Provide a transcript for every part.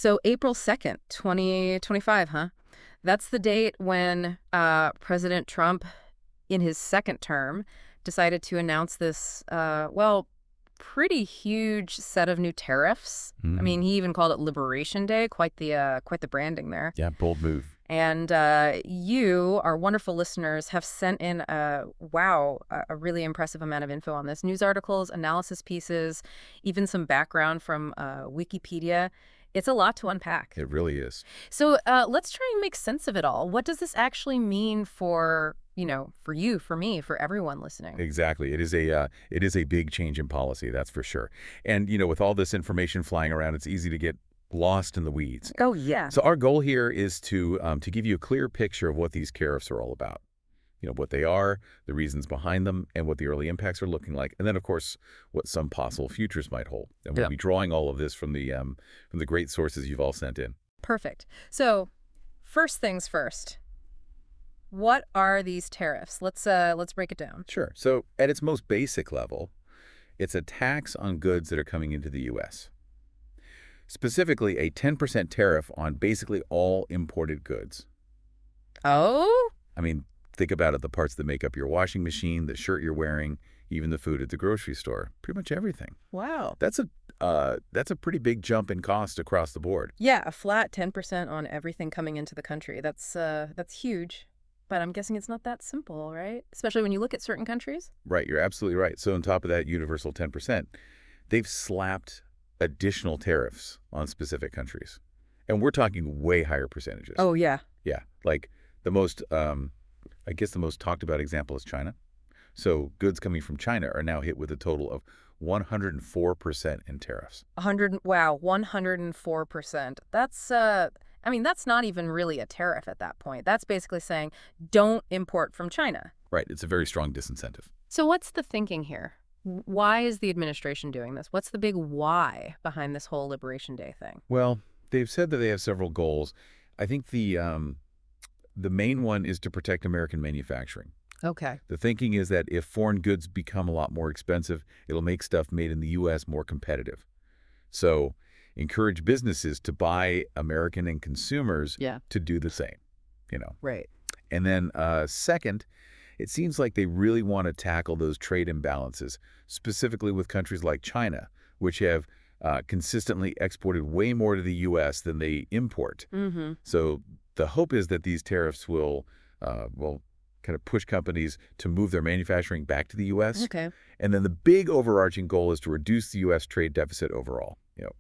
So April 2nd, 2025, huh? That's the date when President Trump, in his second term, decided to announce this, well, pretty huge set of new tariffs. I mean, he even called it Liberation Day, quite the branding there. Yeah, bold move. And you, our wonderful listeners, have sent in a really impressive amount of info on this. News articles, analysis pieces, even some background from Wikipedia. It's a lot to unpack. It really is. So let's try and make sense of it all. What does this actually mean for, for you, for me, for everyone listening? Exactly. It is a big change in policy, that's for sure. And, with all this information flying around, it's easy to get lost in the weeds. Oh, yeah. So our goal here is to give you a clear picture of what these tariffs are all about. What they are, the reasons behind them, and what the early impacts are looking like. And then, of course, what some possible futures might hold. And we'll be drawing all of this from the great sources you've all sent in. Perfect. So first things first. What are these tariffs? Let's break it down. Sure. So at its most basic level, it's a tax on goods that are coming into the U.S. Specifically, a 10% tariff on basically all imported goods. Oh? I mean, think about it, the parts that make up your washing machine, the shirt you're wearing, even the food at the grocery store, pretty much everything. Wow. That's a pretty big jump in cost across the board. Yeah, a flat 10% on everything coming into the country. That's huge. But I'm guessing it's not that simple, right? Especially when you look at certain countries. Right, you're absolutely right. So on top of that universal 10%, they've slapped additional tariffs on specific countries. And we're talking way higher percentages. Oh, yeah. Yeah, like the most, I guess the most talked about example is China. So goods coming from China are now hit with a total of 104% in tariffs. 104%. That's not even really a tariff at that point. That's basically saying don't import from China. Right, it's a very strong disincentive. So what's the thinking here? Why is the administration doing this? What's the big why behind this whole Liberation Day thing? Well, they've said that they have several goals. I think the main one is to protect American manufacturing. Okay. The thinking is that if foreign goods become a lot more expensive, it'll make stuff made in the U.S. more competitive. So encourage businesses to buy American and consumers to do the same, Right. And then second, it seems like they really want to tackle those trade imbalances, specifically with countries like China, which have consistently exported way more to the U.S. than they import. Mm-hmm. So the hope is that these tariffs will kind of push companies to move their manufacturing back to the U.S. Okay. And then the big overarching goal is to reduce the U.S. trade deficit overall.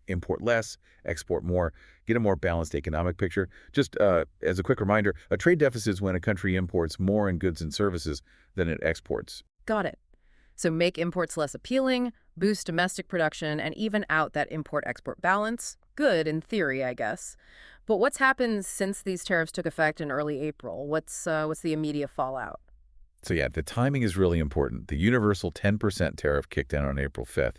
Import less, export more, get a more balanced economic picture. Just as a quick reminder, a trade deficit is when a country imports more in goods and services than it exports. Got it. So make imports less appealing, boost domestic production, and even out that import-export balance. Good in theory, I guess. But what's happened since these tariffs took effect in early April? What's the immediate fallout? So yeah, the timing is really important. The universal 10% tariff kicked in on April 5th.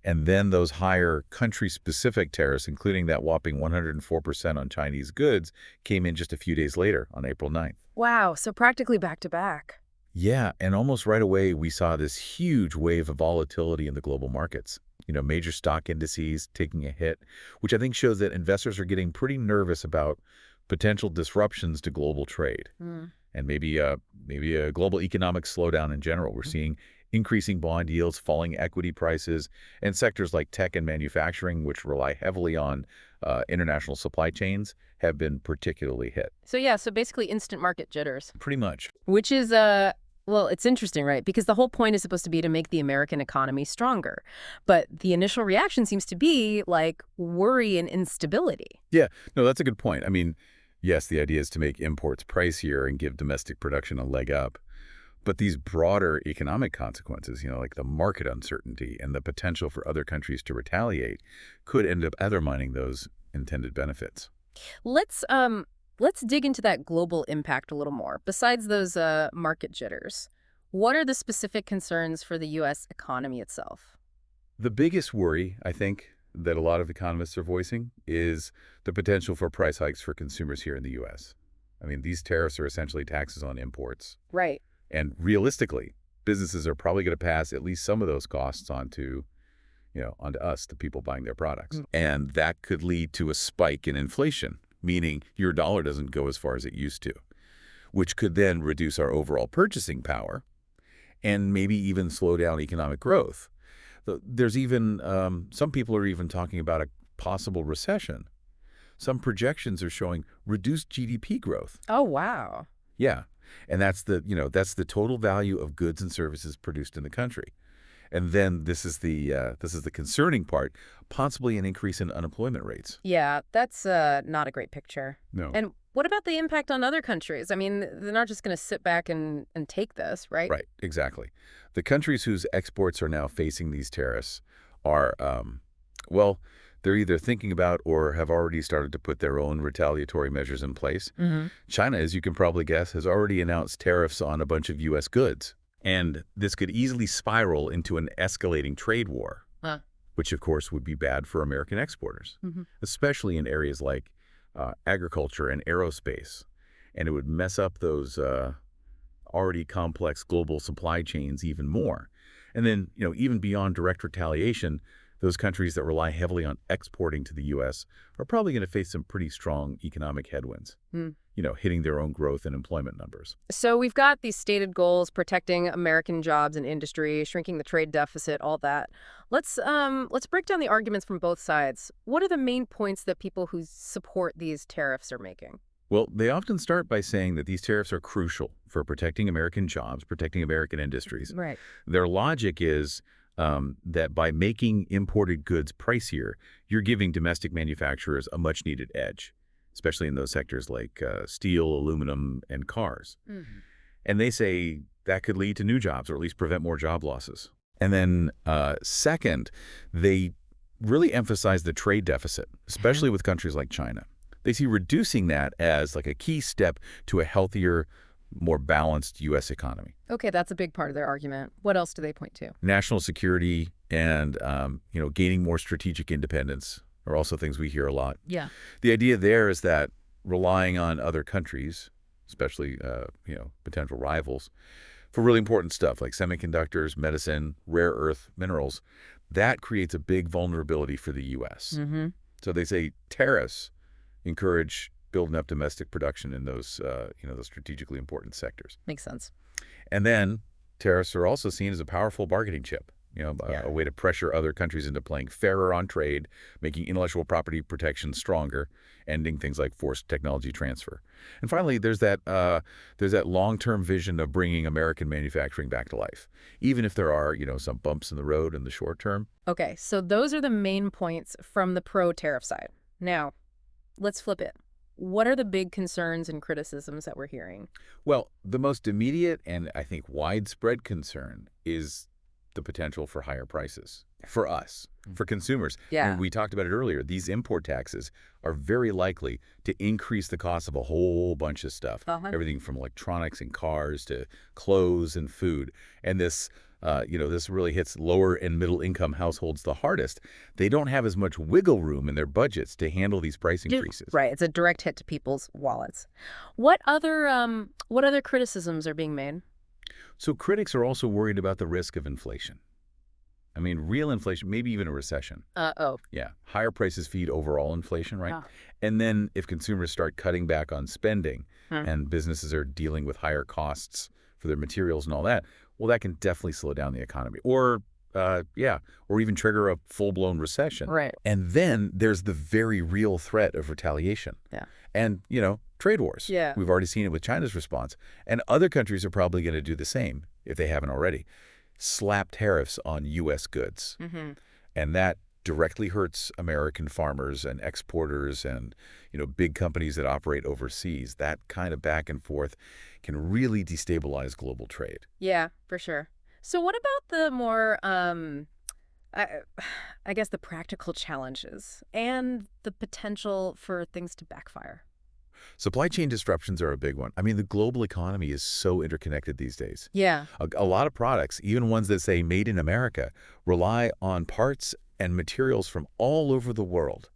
And then those higher country-specific tariffs, including that whopping 104% on Chinese goods, came in just a few days later on April 9th. Wow, so practically back-to-back. Yeah, and almost right away, we saw this huge wave of volatility in the global markets. Major stock indices taking a hit, which I think shows that investors are getting pretty nervous about potential disruptions to global trade. And maybe a global economic slowdown in general. We're seeing increasing bond yields, falling equity prices, and sectors like tech and manufacturing, which rely heavily on international supply chains, have been particularly hit. So basically instant market jitters. Pretty much. Which is, it's interesting, right? Because the whole point is supposed to be to make the American economy stronger. But the initial reaction seems to be like worry and instability. Yeah, no, that's a good point. I mean, yes, the idea is to make imports pricier and give domestic production a leg up. But these broader economic consequences, like the market uncertainty and the potential for other countries to retaliate, could end up undermining those intended benefits. Let's dig into that global impact a little more. Besides those market jitters, what are the specific concerns for the U.S. economy itself? The biggest worry, I think, that a lot of economists are voicing is the potential for price hikes for consumers here in the U.S. I mean, these tariffs are essentially taxes on imports. Right. And realistically, businesses are probably going to pass at least some of those costs on to, onto us, the people buying their products. And that could lead to a spike in inflation, meaning your dollar doesn't go as far as it used to, which could then reduce our overall purchasing power and maybe even slow down economic growth. There's even, some people are even talking about a possible recession. Some projections are showing reduced GDP growth. Oh, wow. Yeah. And that's the total value of goods and services produced in the country. And then this is the concerning part, possibly an increase in unemployment rates. Yeah, that's not a great picture. No. And what about the impact on other countries? I mean, they're not just going to sit back and take this, right? Right, exactly. The countries whose exports are now facing these tariffs are, well, they're either thinking about or have already started to put their own retaliatory measures in place. China, as you can probably guess, has already announced tariffs on a bunch of U.S. goods. And this could easily spiral into an escalating trade war, which, of course, would be bad for American exporters, especially in areas like agriculture and aerospace. And it would mess up those already complex global supply chains even more. And then, even beyond direct retaliation, those countries that rely heavily on exporting to the U.S. are probably going to face some pretty strong economic headwinds, hitting their own growth and employment numbers. So we've got these stated goals, protecting American jobs and industry, shrinking the trade deficit, all that. Let's break down the arguments from both sides. What are the main points that people who support these tariffs are making? Well, they often start by saying that these tariffs are crucial for protecting American jobs, protecting American industries. Right. Their logic is that by making imported goods pricier, you're giving domestic manufacturers a much-needed edge, especially in those sectors like steel, aluminum, and cars. And they say that could lead to new jobs, or at least prevent more job losses. And then second, they really emphasize the trade deficit, especially with countries like China. They see reducing that as like a key step to a healthier, more balanced U.S. economy. Okay, that's a big part of their argument. What else do they point to? National security and, gaining more strategic independence are also things we hear a lot. Yeah. The idea there is that relying on other countries, especially, potential rivals, for really important stuff like semiconductors, medicine, rare earth minerals, that creates a big vulnerability for the U.S. So they say tariffs encourage building up domestic production in those, those strategically important sectors. Makes sense. And then tariffs are also seen as a powerful bargaining chip, a way to pressure other countries into playing fairer on trade, making intellectual property protection stronger, ending things like forced technology transfer. And finally, there's that long-term vision of bringing American manufacturing back to life, even if there are, some bumps in the road in the short term. Okay, so those are the main points from the pro-tariff side. Now, let's flip it. What are the big concerns and criticisms that we're hearing? Well, the most immediate and I think widespread concern is the potential for higher prices for us, for consumers. Yeah. And we talked about it earlier. These import taxes are very likely to increase the cost of a whole bunch of stuff, everything from electronics and cars to clothes and food. And this this really hits lower and middle income households the hardest. They don't have as much wiggle room in their budgets to handle these price increases. Right. It's a direct hit to people's wallets. What other criticisms are being made? So critics are also worried about the risk of inflation. I mean, real inflation, maybe even a recession. Yeah. Higher prices feed overall inflation, right? And then if consumers start cutting back on spending and businesses are dealing with higher costs for their materials and all that, well, that can definitely slow down the economy or even trigger a full-blown recession. Right. And then there's the very real threat of retaliation. Yeah. And, trade wars. Yeah. We've already seen it with China's response. And other countries are probably going to do the same, if they haven't already. Slap tariffs on U.S. goods. And that directly hurts American farmers and exporters and, big companies that operate overseas. That kind of back and forth can really destabilize global trade. Yeah, for sure. So what about the more, I guess, the practical challenges and the potential for things to backfire? Supply chain disruptions are a big one. I mean, the global economy is so interconnected these days. Yeah. A lot of products, even ones that say made in America, rely on parts and materials from all over the world.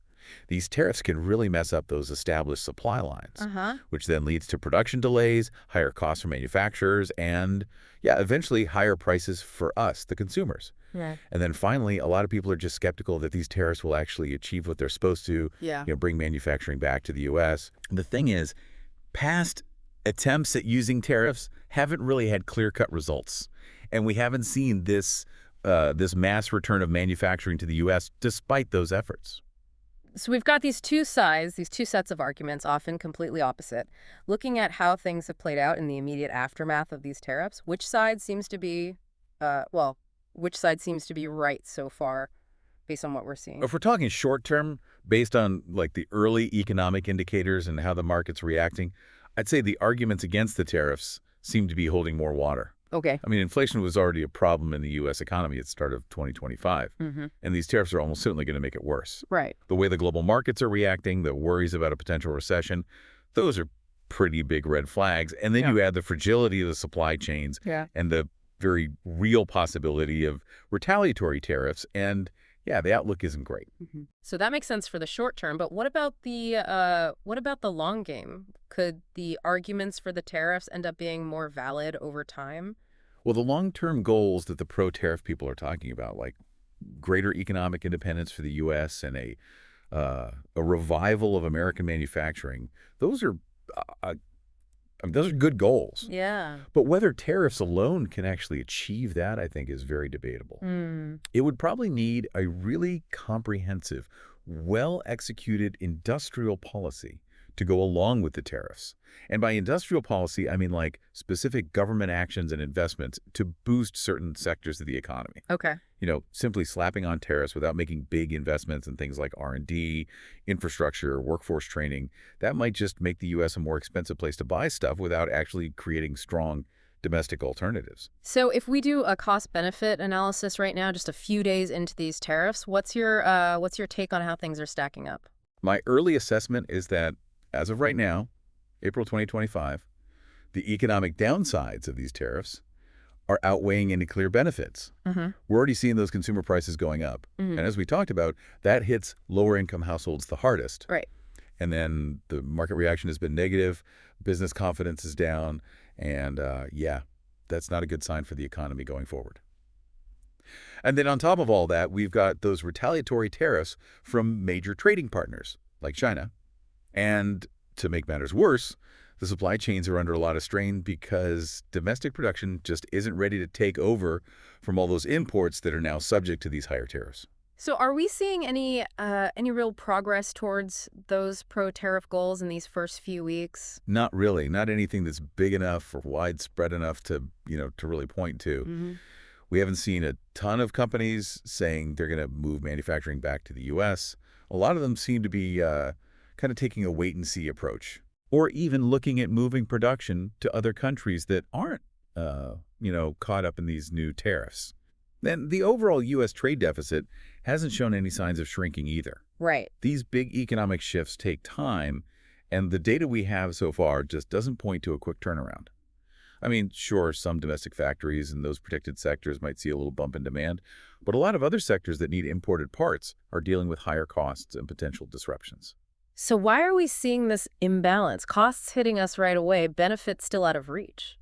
These tariffs can really mess up those established supply lines, Uh-huh. which then leads to production delays, higher costs for manufacturers, and, yeah, eventually higher prices for us, the consumers. Right. And then finally, a lot of people are just skeptical that these tariffs will actually achieve what they're supposed to, Yeah. bring manufacturing back to the U.S. The thing is, past attempts at using tariffs haven't really had clear-cut results. And we haven't seen this mass return of manufacturing to the U.S. despite those efforts. So we've got these two sides, these two sets of arguments, often completely opposite. Looking at how things have played out in the immediate aftermath of these tariffs, which side seems to be, which side seems to be right so far, based on what we're seeing? If we're talking short term, based on like the early economic indicators and how the market's reacting, I'd say the arguments against the tariffs seem to be holding more water. Okay. I mean, inflation was already a problem in the U.S. economy at the start of 2025, Mm-hmm. and these tariffs are almost certainly going to make it worse. Right. The way the global markets are reacting, the worries about a potential recession, those are pretty big red flags. And then Yeah. you add the fragility of the supply chains Yeah. and the very real possibility of retaliatory tariffs, and yeah, the outlook isn't great. Mm-hmm. So that makes sense for the short term, but what about the long game? Could the arguments for the tariffs end up being more valid over time? Well, the long-term goals that the pro-tariff people are talking about, like greater economic independence for the U.S. and a revival of American manufacturing, those are those are good goals. Yeah. But whether tariffs alone can actually achieve that, I think, is very debatable. Mm. It would probably need a really comprehensive, well-executed industrial policy to go along with the tariffs. And by industrial policy, I mean like specific government actions and investments to boost certain sectors of the economy. Okay. Simply slapping on tariffs without making big investments in things like R&D, infrastructure, workforce training, that might just make the U.S. a more expensive place to buy stuff without actually creating strong domestic alternatives. So if we do a cost-benefit analysis right now, just a few days into these tariffs, what's your take on how things are stacking up? My early assessment is that, as of right now, April 2025, the economic downsides of these tariffs are outweighing any clear benefits. Mm-hmm. We're already seeing those consumer prices going up. Mm-hmm. And as we talked about, that hits lower-income households the hardest. Right. And then the market reaction has been negative, business confidence is down, and yeah, that's not a good sign for the economy going forward. And then on top of all that, we've got those retaliatory tariffs from major trading partners like China. And to make matters worse, the supply chains are under a lot of strain because domestic production just isn't ready to take over from all those imports that are now subject to these higher tariffs. So are we seeing any real progress towards those pro-tariff goals in these first few weeks? Not really. Not anything that's big enough or widespread enough to really point to. Mm-hmm. We haven't seen a ton of companies saying they're going to move manufacturing back to the U.S. A lot of them seem to be kind of taking a wait-and-see approach, or even looking at moving production to other countries that aren't, caught up in these new tariffs. Then the overall U.S. trade deficit hasn't shown any signs of shrinking either. Right. These big economic shifts take time, and the data we have so far just doesn't point to a quick turnaround. I mean, sure, some domestic factories and those protected sectors might see a little bump in demand, but a lot of other sectors that need imported parts are dealing with higher costs and potential disruptions. So why are we seeing this imbalance? Costs hitting us right away, benefits still out of reach.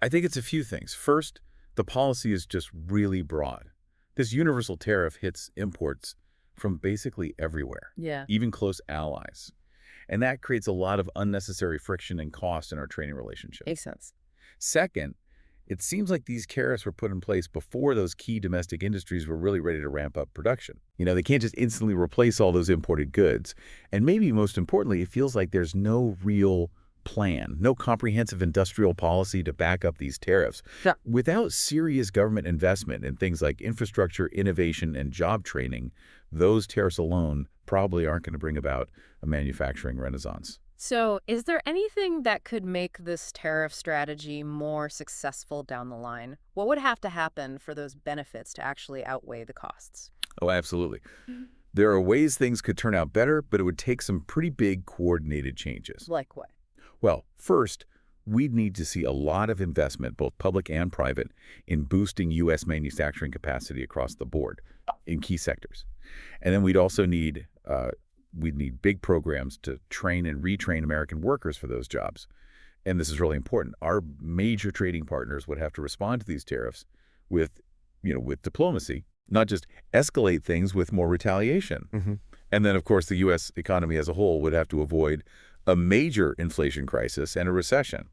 I think it's a few things. First, the policy is just really broad. This universal tariff hits imports from basically everywhere, Yeah. even close allies. And that creates a lot of unnecessary friction and cost in our trading relationships. Makes sense. Second, it seems like these tariffs were put in place before those key domestic industries were really ready to ramp up production. They can't just instantly replace all those imported goods. And maybe most importantly, it feels like there's no real plan, no comprehensive industrial policy to back up these tariffs. Yeah. Without serious government investment in things like infrastructure, innovation, and job training, those tariffs alone probably aren't going to bring about a manufacturing renaissance. So is there anything that could make this tariff strategy more successful down the line? What would have to happen for those benefits to actually outweigh the costs? Oh, absolutely. There are ways things could turn out better, but it would take some pretty big coordinated changes. Like what? Well, first, we'd need to see a lot of investment, both public and private, in boosting U.S. manufacturing capacity across the board in key sectors. And then we'd need big programs to train and retrain American workers for those jobs. And this is really important. Our major trading partners would have to respond to these tariffs with, with diplomacy, not just escalate things with more retaliation. And then, of course, the U.S. economy as a whole would have to avoid a major inflation crisis and a recession.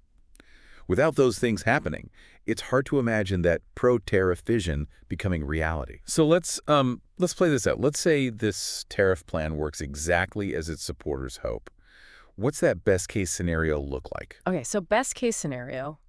Without those things happening, it's hard to imagine that pro-tariff vision becoming reality. So let's play this out. Let's say this tariff plan works exactly as its supporters hope. What's that best case scenario look like? Okay, so best case scenario,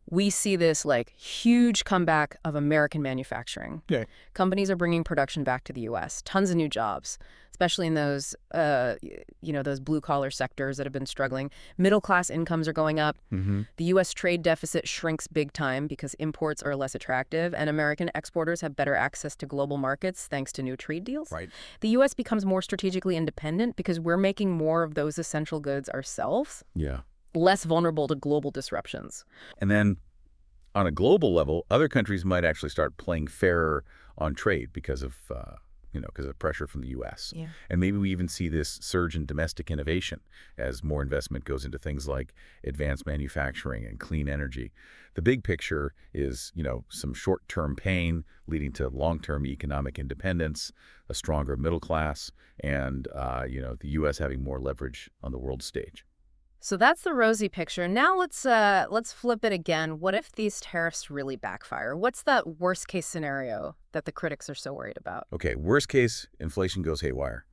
we see this like huge comeback of American manufacturing. Okay. Companies are bringing production back to the U.S. Tons of new jobs, especially in those, those blue-collar sectors that have been struggling. Middle-class incomes are going up. The U.S. trade deficit shrinks big time because imports are less attractive, and American exporters have better access to global markets thanks to new trade deals. Right. The U.S. becomes more strategically independent because we're making more of those essential goods ourselves. Yeah. Less vulnerable to global disruptions. And then on a global level, other countries might actually start playing fairer on trade because of pressure from the U.S. Yeah. And maybe we even see this surge in domestic innovation as more investment goes into things like advanced manufacturing and clean energy. The big picture is, some short-term pain leading to long-term economic independence, a stronger middle class, and, the U.S. having more leverage on the world stage. So that's the rosy picture. Now let's flip it again. What if these tariffs really backfire? What's that worst case scenario that the critics are so worried about? Okay, worst case, inflation goes haywire.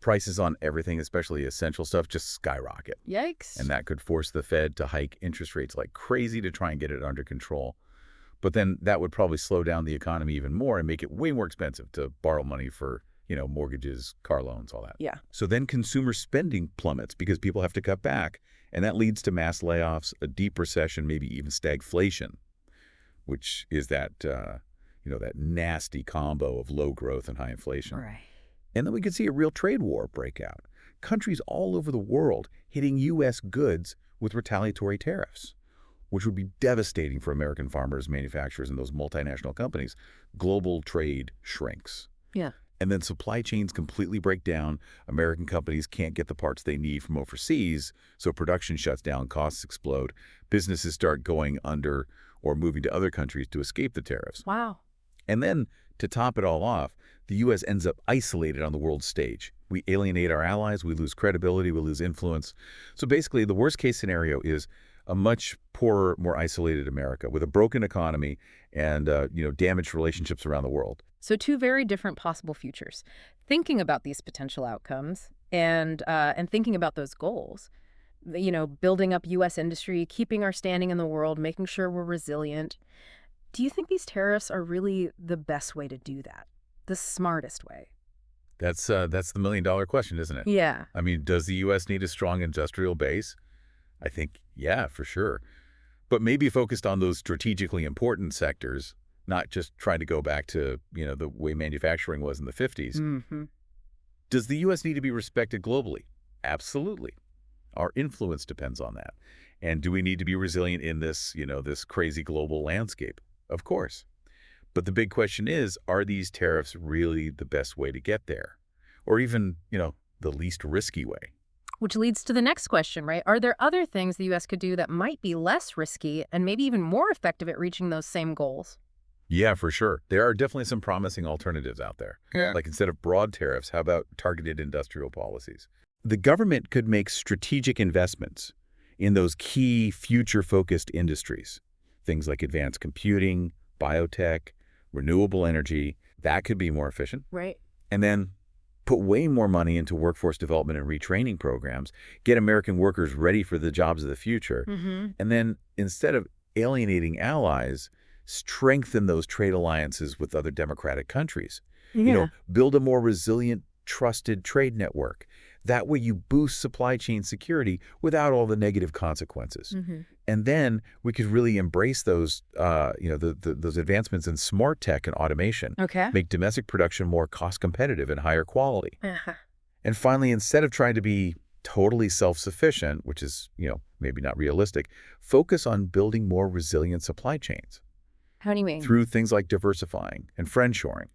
Prices on everything, especially essential stuff, just skyrocket. Yikes. And that could force the Fed to hike interest rates like crazy to try and get it under control. But then that would probably slow down the economy even more and make it way more expensive to borrow money for mortgages, car loans, all that. Yeah. So then consumer spending plummets because people have to cut back, and that leads to mass layoffs, a deep recession, maybe even stagflation, which is that nasty combo of low growth and high inflation. Right. And then we could see a real trade war break out. Countries all over the world hitting U.S. goods with retaliatory tariffs, which would be devastating for American farmers, manufacturers, and those multinational companies. Global trade shrinks. Yeah. And then supply chains completely break down. American companies can't get the parts they need from overseas, so production shuts down, costs explode, businesses start going under or moving to other countries to escape the tariffs. Wow. And then, to top it all off, the U.S. ends up isolated on the world stage. We alienate our allies, we lose credibility, we lose influence. So basically, the worst-case scenario is a much poorer, more isolated America with a broken economy and damaged relationships around the world. So two very different possible futures. Thinking about these potential outcomes and thinking about those goals, building up U.S. industry, keeping our standing in the world, making sure we're resilient. Do you think these tariffs are really the best way to do that? The smartest way? That's the million-dollar question, isn't it? Yeah. I mean, does the U.S. need a strong industrial base? I think, yeah, for sure. But maybe focused on those strategically important sectors, not just trying to go back to, the way manufacturing was in the 50s. Mm-hmm. Does the U.S. need to be respected globally? Absolutely. Our influence depends on that. And do we need to be resilient in this, this crazy global landscape? Of course. But the big question is, are these tariffs really the best way to get there? Or even, the least risky way? Which leads to the next question, right? Are there other things the U.S. could do that might be less risky and maybe even more effective at reaching those same goals? Yeah, for sure. There are definitely some promising alternatives out there. Yeah. Like instead of broad tariffs, how about targeted industrial policies? The government could make strategic investments in those key future-focused industries. Things like advanced computing, biotech, renewable energy. That could be more efficient. Right. And then put way more money into workforce development and retraining programs, get American workers ready for the jobs of the future. Mm-hmm. And then instead of alienating allies, strengthen those trade alliances with other democratic countries. Yeah. Build a more resilient, trusted trade network. That way you boost supply chain security without all the negative consequences. Mm-hmm. And then we could really embrace those, those advancements in smart tech and automation. Okay. Make domestic production more cost competitive and higher quality. Uh-huh. And finally, instead of trying to be totally self-sufficient, which is, maybe not realistic, focus on building more resilient supply chains. How do you mean? Through things like diversifying and friendshoring.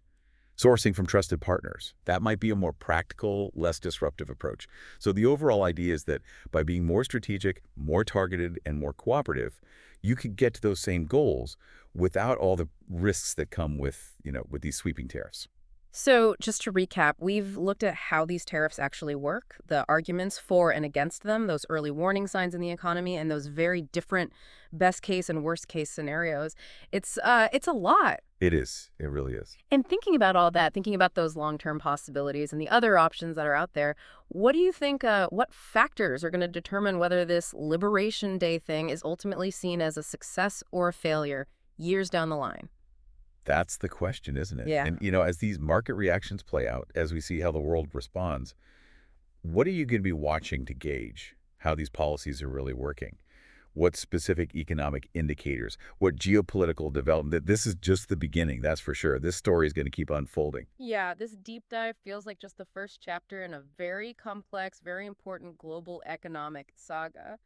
Sourcing from trusted partners. That might be a more practical, less disruptive approach. So the overall idea is that by being more strategic, more targeted, and more cooperative, you could get to those same goals without all the risks that come with these sweeping tariffs. So, just to recap, we've looked at how these tariffs actually work, the arguments for and against them, those early warning signs in the economy, and those very different best case and worst case scenarios. It's a lot. It is. It really is. And thinking about all that, thinking about those long-term possibilities and the other options that are out there, what do you think, what factors are going to determine whether this Liberation Day thing is ultimately seen as a success or a failure years down the line? That's the question, isn't it? Yeah. And as these market reactions play out, as we see how the world responds, what are you going to be watching to gauge how these policies are really working? What specific economic indicators? What geopolitical development? This is just the beginning, that's for sure. This story is going to keep unfolding. Yeah, this deep dive feels like just the first chapter in a very complex, very important global economic saga.